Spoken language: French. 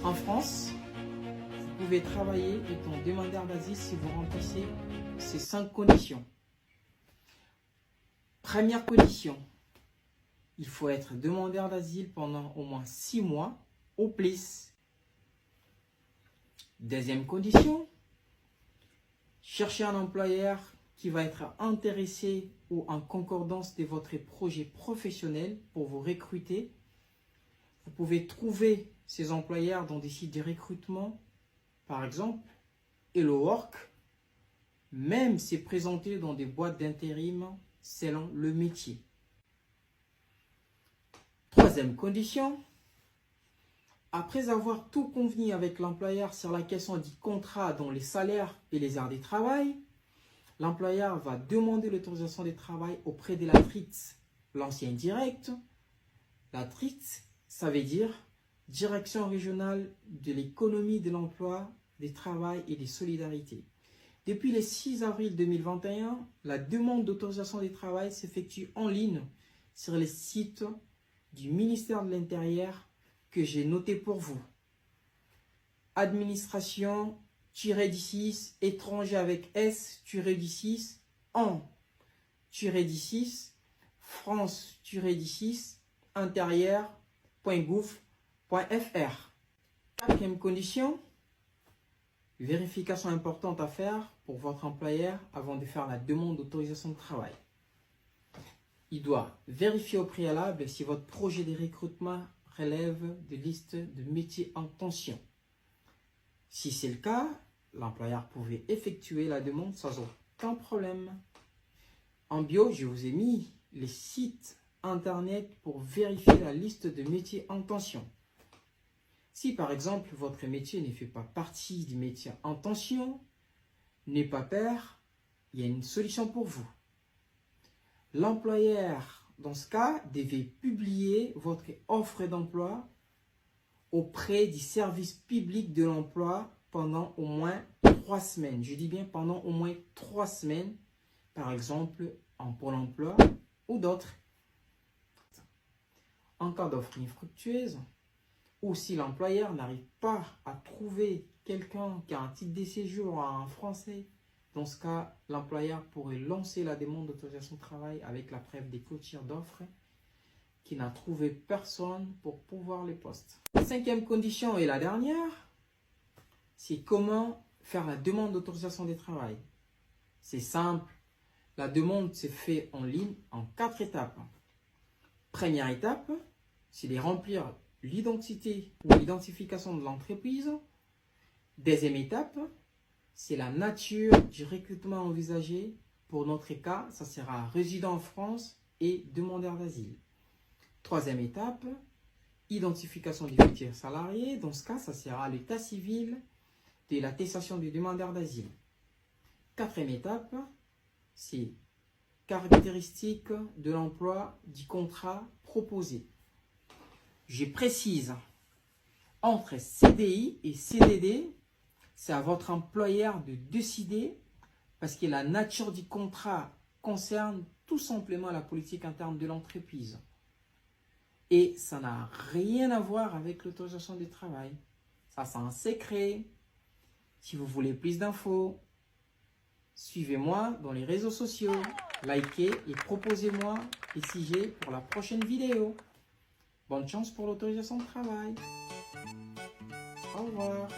En France, vous pouvez travailler étant demandeur d'asile si vous remplissez ces 5 conditions. Première condition, il faut être demandeur d'asile pendant au moins 6 mois au plus. Deuxième condition, cherchez un employeur qui va être intéressé ou en concordance de votre projet professionnel pour vous recruter. Vous pouvez trouver ces employeurs dans des sites de recrutement, par exemple Hello Work, même se présenter dans des boîtes d'intérim selon le métier. Troisième condition, après avoir tout convenu avec l'employeur sur la question du contrat dont les salaires et les heures de travail, l'employeur va demander l'autorisation de travail auprès de la TRIT, l'ancien direct. La TRIT, ça veut dire Direction régionale de l'économie de l'emploi, du travail et des solidarités. Depuis le 6 avril 2021, la demande d'autorisation de travail s'effectue en ligne sur les sites du ministère de l'Intérieur que j'ai noté pour vous. Administration-6, étranger avec S-6, en-6, France-6, intérieur.gouv.fr. Quatrième condition, vérification importante à faire pour votre employeur avant de faire la demande d'autorisation de travail. Il doit vérifier au préalable si votre projet de recrutement relève de liste de métiers en tension. Si c'est le cas, l'employeur pouvait effectuer la demande sans aucun problème. En bio, je vous ai mis les sites internet pour vérifier la liste de métiers en tension. Si par exemple votre métier ne fait pas partie du métier en tension, n'ayez pas peur, il y a une solution pour vous. L'employeur, dans ce cas, devait publier votre offre d'emploi auprès du service public de l'emploi pendant au moins 3 semaines. Je dis bien pendant au moins 3 semaines, par exemple en Pôle emploi ou d'autres. En cas d'offre infructueuse, ou si l'employeur n'arrive pas à trouver quelqu'un qui a un titre de séjour en français, dans ce cas, l'employeur pourrait lancer la demande d'autorisation de travail avec la preuve des clôtures d'offres qui n'a trouvé personne pour pouvoir les postes. La 5e condition et la dernière, c'est comment faire la demande d'autorisation de travail. C'est simple, la demande se fait en ligne en 4 étapes. Première étape, c'est de remplir l'identité ou l'identification de l'entreprise. Deuxième étape, c'est la nature du recrutement envisagé. Pour notre cas, ça sera résident en France et demandeur d'asile. Troisième étape, identification du futur salarié. Dans ce cas, ça sera l'état civil de l'attestation du demandeur d'asile. Quatrième étape, c'est caractéristiques de l'emploi du contrat proposé. Je précise, entre CDI et CDD, c'est à votre employeur de décider parce que la nature du contrat concerne tout simplement la politique interne de l'entreprise. Et ça n'a rien à voir avec l'autorisation du travail. Ça, c'est un secret. Si vous voulez plus d'infos, suivez-moi dans les réseaux sociaux, likez et proposez-moi des sujets pour la prochaine vidéo. Bonne chance pour l'autorisation de travail. Au revoir.